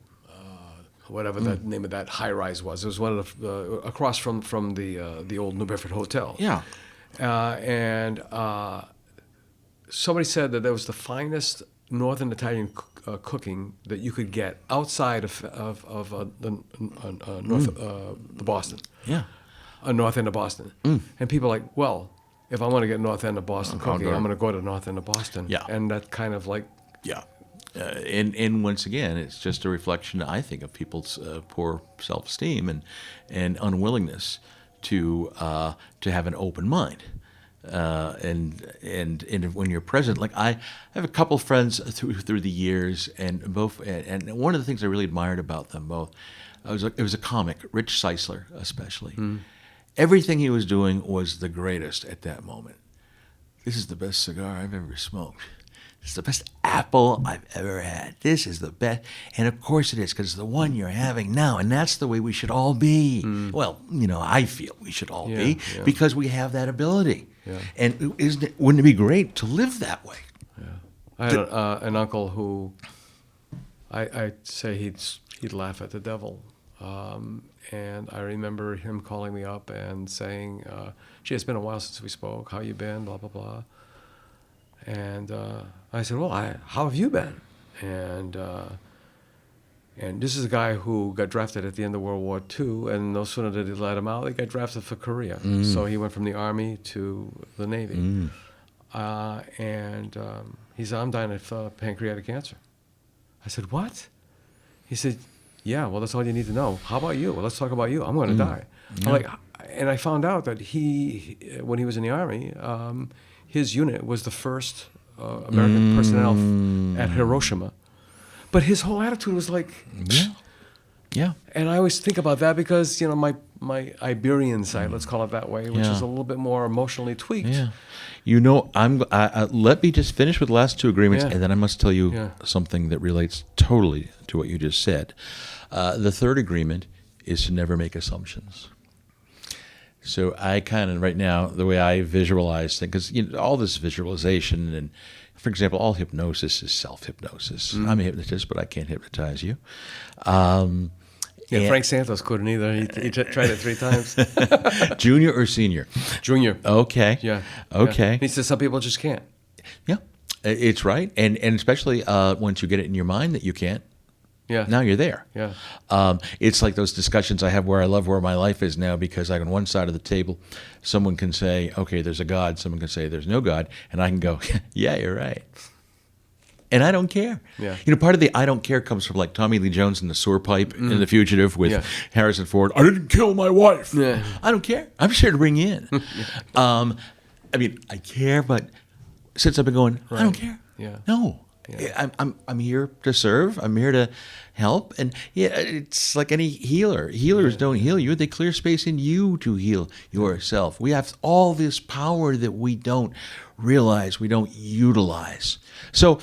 whatever the name of that high rise was. It was one of the across from the old New Bedford Hotel. Yeah, and somebody said that was the finest Northern Italian cooking that you could get outside of the Boston. Yeah, North end of Boston. And people are like, well, if I want to get North end of Boston cooking, I'm going to go to North end of Boston. Yeah, and that kind of like and once again, it's just a reflection, I think, of people's poor self-esteem and unwillingness to have an open mind. And when you're present, like I have a couple friends through the years, and one of the things I really admired about them both, it was a comic, Rich Seisler especially. Everything he was doing was the greatest at that moment. This is the best cigar I've ever smoked. It's the best apple I've ever had. This is the best. And of course it is, because it's the one you're having now. And that's the way we should all be. Well, I feel we should all be, because we have that ability. Yeah. And wouldn't it be great to live that way? Yeah. I had an uncle who I'd say he'd laugh at the devil. And I remember him calling me up and saying, gee, it's been a while since we spoke. How you been? Blah, blah, blah. And I said, well, how have you been? And this is a guy who got drafted at the end of World War II, and no sooner did he let him out, he got drafted for Korea. So he went from the Army to the Navy. And he said, I'm dying of pancreatic cancer. I said, what? He said, yeah, well, that's all you need to know. How about you? Well, let's talk about you. I'm going to die. Yeah. And I found out that when he was in the Army, his unit was the first American personnel at Hiroshima. But his whole attitude was like, yeah. And I always think about that because, my Iberian side, let's call it that way, which is a little bit more emotionally tweaked. Yeah. Let me just finish with the last two agreements, and then I must tell you something that relates totally to what you just said. The third agreement is to never make assumptions. So I kind of, right now, the way I visualize things, because all this visualization, and for example, all hypnosis is self-hypnosis. I'm a hypnotist, but I can't hypnotize you. Yeah, Frank Santos couldn't either. He tried it 3 times. Junior or senior? Junior. Okay. Yeah. Okay. Yeah. He says some people just can't. Yeah, it's right. And especially once you get it in your mind that you can't, Yeah. now you're there. Yeah. It's like those discussions I have where I love where my life is now, because like on one side of the table, someone can say, okay, there's a God. Someone can say there's no God. And I can go, yeah, you're right. And I don't care. Yeah. You know, part of the I don't care comes from like Tommy Lee Jones in The Sewer Pipe in The Fugitive with Harrison Ford. I didn't kill my wife. Yeah. I don't care. I'm just here to bring you in. I mean, I care, but since I've been going, I don't care. Yeah. No. Yeah. I'm here to serve. I'm here to help. And yeah, it's like any healer. Healers don't heal you. They clear space in you to heal yourself. We have all this power that we don't realize, we don't utilize. So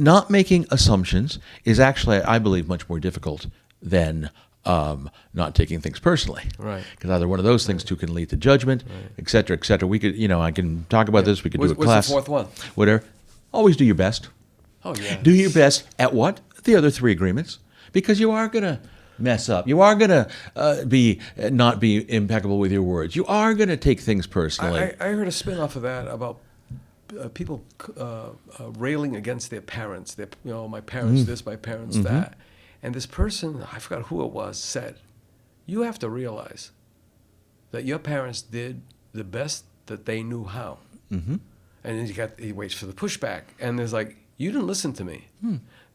not making assumptions is actually, I believe, much more difficult than not taking things personally. Right. Because either one of those things too can lead to judgment, et cetera, et cetera. We could, I can talk about this. We could do a class. What's the 4th one? Whatever. Always do your best. Oh, yeah. Do your best at what? The other 3 agreements. Because you are going to mess up. You are going to not be impeccable with your words. You are going to take things personally. I heard a spin-off of that about people railing against their parents. My parents this, my parents that. And this person, I forgot who it was, said, you have to realize that your parents did the best that they knew how. Mm-hmm. And then he waits for the pushback. And there's like, you didn't listen to me.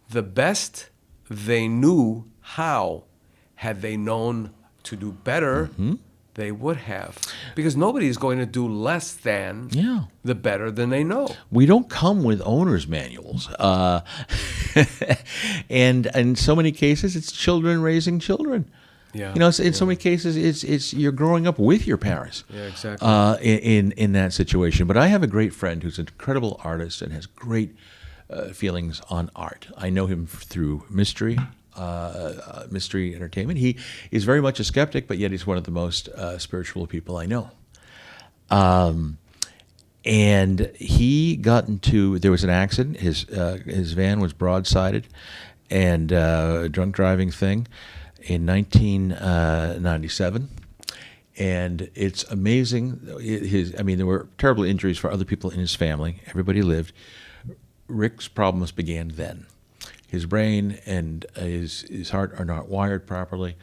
The best they knew how, had they known to do better, they would have. Because nobody is going to do less than the better than they know. We don't come with owner's manuals. And in so many cases, it's children raising children. Yeah. In so many cases, it's you're growing up with your parents. Yeah, exactly. In that situation. But I have a great friend who's an incredible artist and has great feelings on art. I know him through mystery entertainment. He is very much a skeptic, but yet he's one of the most spiritual people I know. And he got there was an accident. His van was broadsided, and a drunk driving thing in 1997. And it's amazing. There were terrible injuries for other people in his family. Everybody lived. Rick's problems began then. His brain and his heart are not wired properly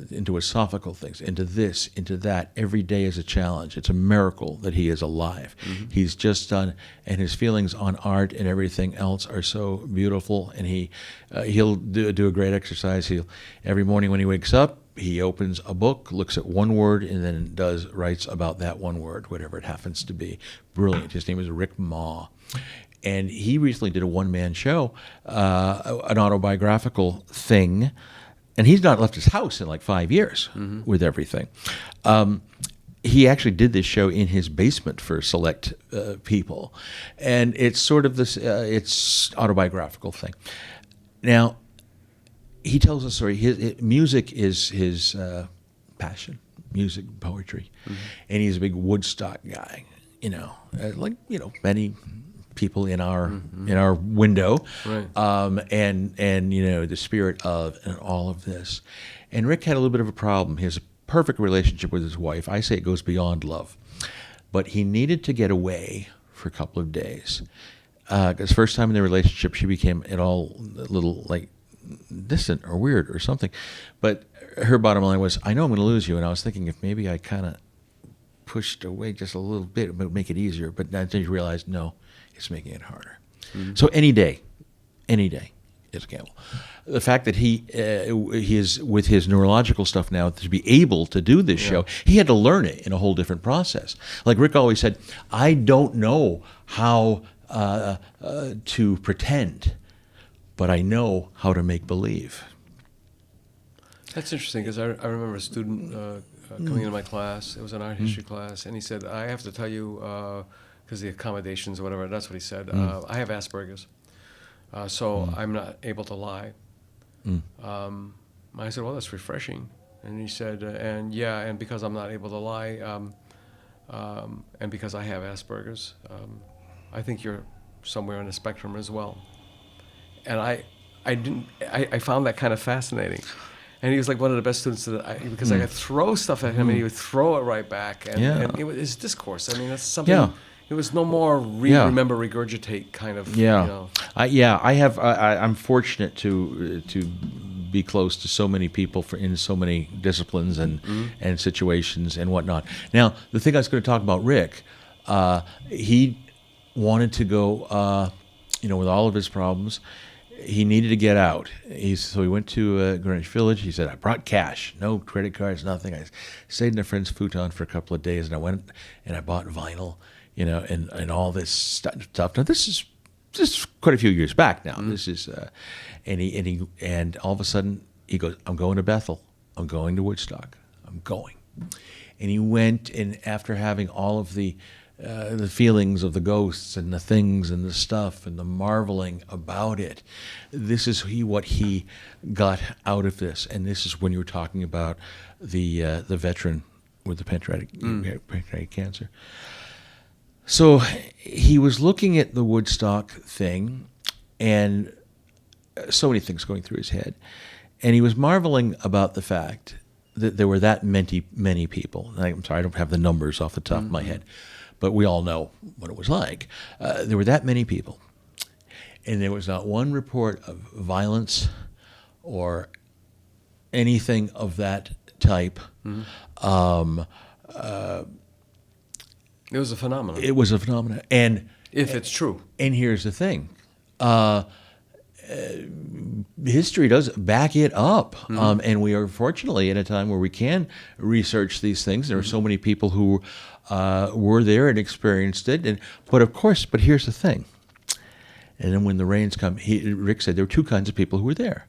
into esophageal things, into this, into that. Every day is a challenge. It's a miracle that he is alive. Mm-hmm. He's just done, and his feelings on art and everything else are so beautiful. And he'll do a great exercise. Every morning when he wakes up, he opens a book, looks at one word, and then writes about that one word, whatever it happens to be. Brilliant. His name is Rick Ma. And he recently did a one-man show, an autobiographical thing, and he's not left his house in like 5 years with everything. He actually did this show in his basement for select people, and it's sort of this it's autobiographical thing. Now, he tells a story. His music is his passion, music, poetry, and he's a big Woodstock guy. Many people in our window, right. And the spirit of and all of this. And Rick had a little bit of a problem. He has a perfect relationship with his wife. I say it goes beyond love, but he needed to get away for a couple of days. Because first time in the relationship, she became a little like distant or weird or something. But her bottom line was, I know I'm going to lose you. And I was thinking if maybe I kind of pushed away just a little bit, it would make it easier. But then you realize, no, it's making it harder. Mm-hmm. So any day is a gamble. The fact that he is with his neurological stuff now to be able to do this show, he had to learn it in a whole different process. Like Rick always said, I don't know how to pretend, but I know how to make believe. That's interesting because I remember a student coming into my class. It was an art history class, and he said, I have to tell you, because the accommodations or whatever, that's what he said, I have Asperger's, so I'm not able to lie. I said, well, that's refreshing. And he said, and because I'm not able to lie, and because I have Asperger's, I think you're somewhere on the spectrum as well. And I found that kind of fascinating. And he was like one of the best students because I could throw stuff at him and he would throw it right back. And, Yeah. and it was his discourse. I mean, that's something. Yeah. It was no more Yeah. remember, regurgitate kind of. Yeah, You know. I'm fortunate to be close to so many people in so many disciplines and situations and whatnot. Now, the thing I was going to talk about, Rick, he wanted to go, with all of his problems, he needed to get out. So he went to Greenwich Village. He said, I brought cash, no credit cards, nothing. I stayed in a friend's futon for a couple of days, and I went and I bought vinyl, and all this stuff. Now, this is quite a few years back now. This is, and all of a sudden he goes, I'm going to Bethel. I'm going to Woodstock. I'm going. And he went, and after having all of the feelings of the ghosts and the things and the stuff and the marveling about it, this is what he got out of this. And this is when you were talking about the veteran with the pancreatic cancer. So he was looking at the Woodstock thing, and so many things going through his head, and he was marveling about the fact that there were that many people. I'm sorry, I don't have the numbers off the top of my head, but we all know what it was like. There were that many people, and there was not one report of violence or anything of that type. It was a phenomenon. It was a phenomenon, and if it's true. And here's the thing. History does back it up, and we are fortunately in a time where we can research these things. There are so many people who were there and experienced it, but here's the thing. And then when the rains come, Rick said there were two kinds of people who were there.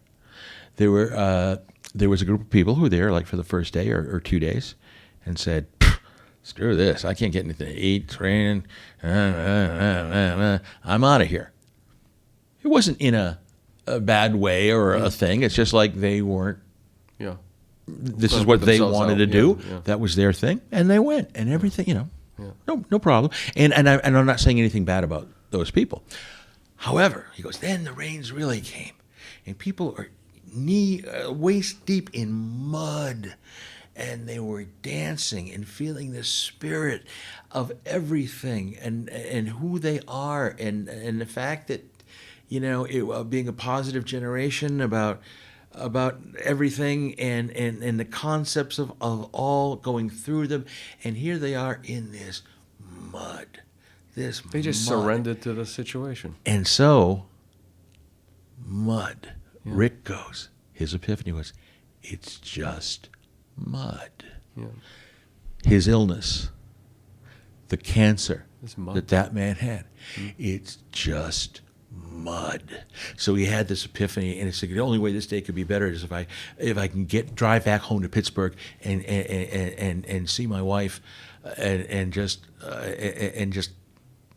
There was a group of people who were there, like for the first day or 2 days, and said, "Screw this! I can't get anything to eat. It's raining. I'm out of here." It wasn't in a bad way or a thing. It's just like they weren't. Yeah. This is what they wanted to do. Yeah. That was their thing, and they went, and everything. No problem. And I'm not saying anything bad about those people. However, he goes, then the rains really came, and people are waist deep in mud, and they were dancing and feeling the spirit of everything and who they are, and the fact that being a positive generation about everything and the concepts of all going through them, and here they are in this mud. They just surrendered to the situation. And so, mud. Yeah. Rick goes, his epiphany was, it's just mud. Yeah. His illness, the cancer that man had, it's just mud. So he had this epiphany, and it's like the only way this day could be better is if I can drive back home to Pittsburgh and see my wife and just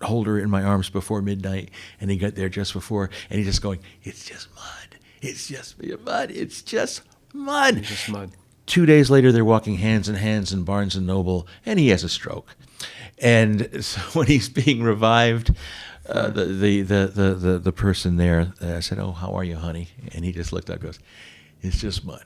hold her in my arms before midnight. And he got there just before, and he's just going, it's just mud. It's just mud. It's just mud. It's just mud. 2 days later, they're walking hands in hands in Barnes and Noble, and he has a stroke. And so when he's being revived, the person there said, "Oh, how are you, honey?" And he just looked up and goes, "It's just mud.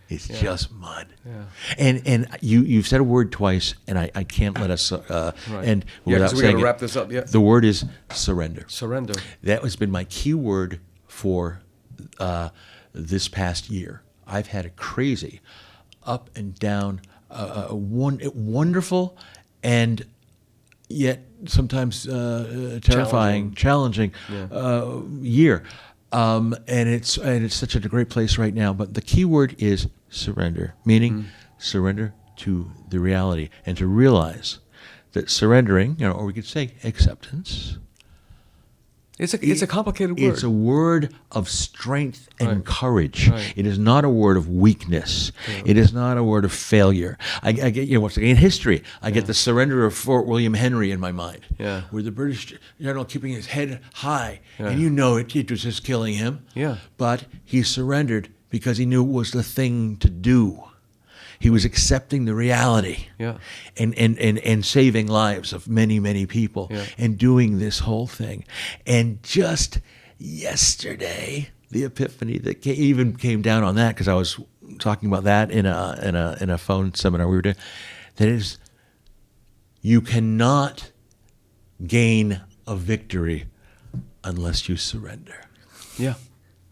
It's just mud." Yeah. And you've said a word twice, and I can't let us end without saying it. We got to wrap this up. Yeah. The word is surrender. Surrender. That has been my key word for this past year. I've had a crazy up and down, wonderful, and yet sometimes terrifying, challenging year. And it's such a great place right now. But the key word is surrender, meaning surrender to the reality, and to realize that surrendering, or we could say acceptance. It's a complicated word. It's a word of strength and courage. Right. It is not a word of weakness. Yeah. It is not a word of failure. I get, in history, I get the surrender of Fort William Henry in my mind, where the British general keeping his head high, and it was just killing him. Yeah. But he surrendered because he knew it was the thing to do. He was accepting the reality and saving lives of many, many people and doing this whole thing. And just yesterday, the epiphany that came down on that, because I was talking about that in a phone seminar we were doing. That is, you cannot gain a victory unless you surrender. Yeah,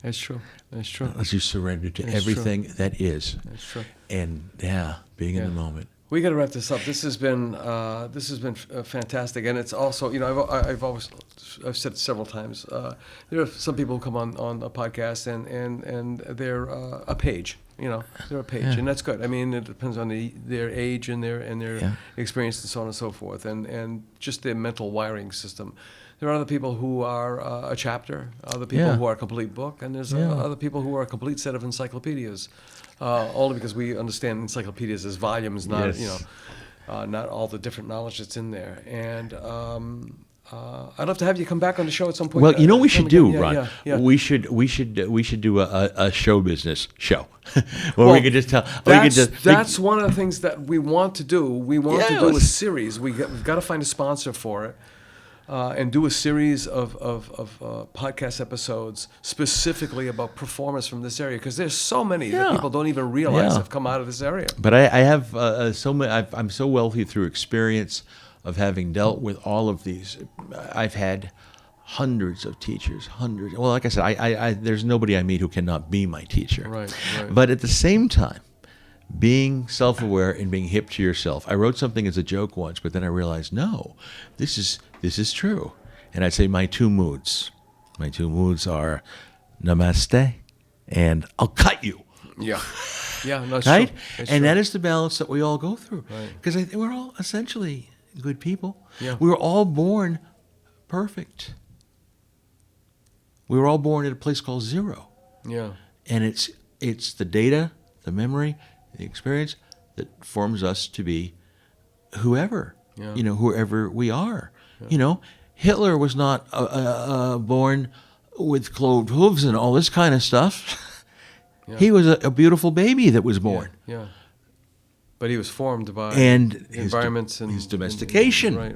that's true. That's true. Unless you surrender to everything that is. That's true. And being in the moment. We got to wrap this up. This has been fantastic, and it's also, I've said it several times. There are some people who come on a podcast and they're a page. They're a page, and that's good. I mean, it depends on their age and their experience and so on and so forth, and just their mental wiring system. There are other people who are a chapter, other people who are a complete book, and there's other people who are a complete set of encyclopedias. Only because we understand encyclopedias as volumes, not not all the different knowledge that's in there. And I'd love to have you come back on the show at some point. Well, you know what we should do, Ron? Yeah. We should do a show business show where we could just tell. That's one of the things that we want to do. We want to do a series. We've got to find a sponsor for it. And do a series of podcast episodes specifically about performers from this area, because there's so many that people don't even realize have come out of this area. But I have so many. I'm so wealthy through experience of having dealt with all of these. I've had hundreds of teachers, hundreds. Well, like I said, I there's nobody I meet who cannot be my teacher. Right. But at the same time, being self-aware and being hip to yourself. I wrote something as a joke once, but then I realized, no, this is true. And I'd say my two moods. My two moods are namaste and I'll cut you. Yeah. Yeah, no, it's right? true. It's and true. that is the balance that we all go through. Right. Because we're all essentially good people. Yeah. We were all born perfect. We were all born at a place called zero. Yeah. And it's the data, the memory, the experience that forms us to be whoever, whoever we are. Yeah. Hitler was not born with clove hooves and all this kind of stuff. Yeah. He was a beautiful baby that was born. Yeah. But he was formed by environments and his domestication. Right.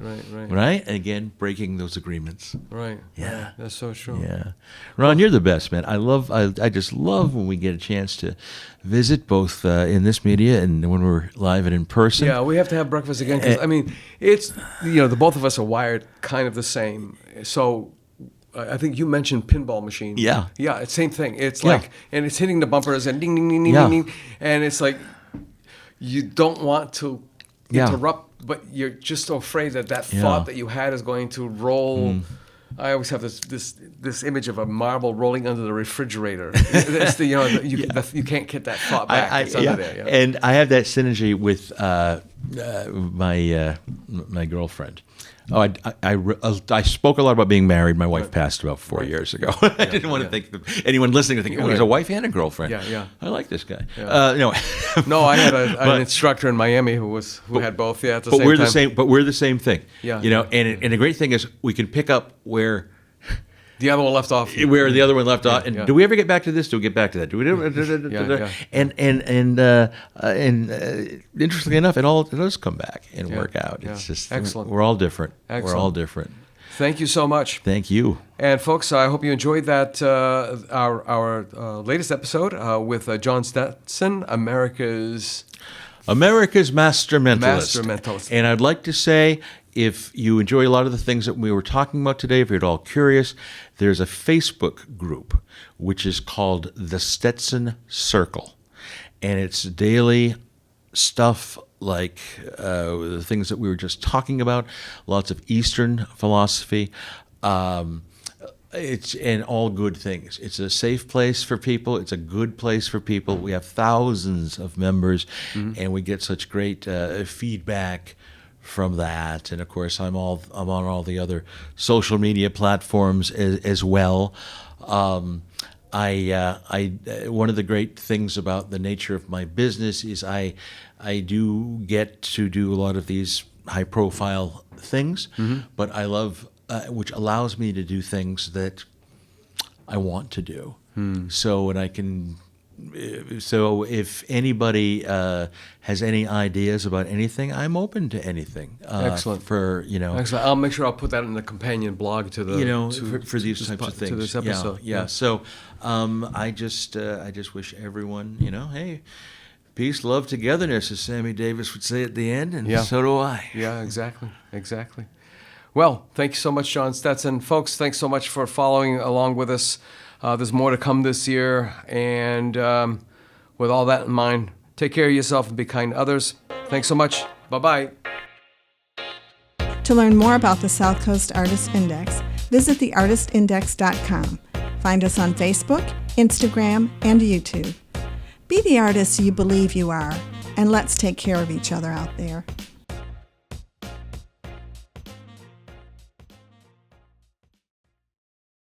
And again, breaking those agreements. Right. Yeah. Right. That's so true. Yeah. Ron, you're the best, man. I just love when we get a chance to visit, both in this media and when we're live and in person. Yeah, we have to have breakfast again, because it's the both of us are wired kind of the same. So I think you mentioned pinball machine. Yeah. Yeah, it's same thing. It's like, and it's hitting the bumpers and ding, ding, ding, ding, ding, ding, and it's like, you don't want to interrupt, but you're just so afraid that thought that you had is going to roll. I always have this image of a marble rolling under the refrigerator. It's you can't get that thought back. It's under there. Yeah. And I have that synergy with my girlfriend. Oh, I spoke a lot about being married. My wife passed about 4 years ago. I didn't want to think anyone listening to think, oh, there's a wife and a girlfriend. Yeah. I like this guy. No, I had an instructor in Miami who had both. Yeah, at the same time. But we're the same thing. Yeah. And the great thing is we can pick up where the other one left off. Where the other one left off. And do we ever get back to this? Do we get back to that? Do we? And interestingly enough, it does come back and work out. It's just excellent. We're all different. Excellent. We're all different. Thank you so much. Thank you. And folks, I hope you enjoyed that our latest episode with Jon Stetson, America's Master Mentalist. And I'd like to say, if you enjoy a lot of the things that we were talking about today, if you're at all curious, there's a Facebook group which is called the Stetson Circle. And it's daily stuff like the things that we were just talking about, lots of Eastern philosophy. It's and all good things. It's a safe place for people. It's a good place for people. We have thousands of members, and we get such great feedback from that. And of course, I'm on all the other social media platforms as well. One of the great things about the nature of my business is I do get to do a lot of these high-profile things, but I love which allows me to do things that I want to do. So when I can So if anybody has any ideas about anything, I'm open to anything. Excellent. Excellent. I'll make sure I'll put that in the companion blog to the for these types of things. to this episode. Yeah. So I just wish everyone, hey, peace, love, togetherness, as Sammy Davis would say at the end, and so do I. Yeah, exactly. Well, thank you so much, Jon Stetson. Folks, thanks so much for following along with us. There's more to come this year, and with all that in mind, take care of yourself and be kind to others. Thanks so much. Bye-bye. To learn more about the South Coast Artist Index, visit theartistindex.com. Find us on Facebook, Instagram, and YouTube. Be the artist you believe you are, and let's take care of each other out there.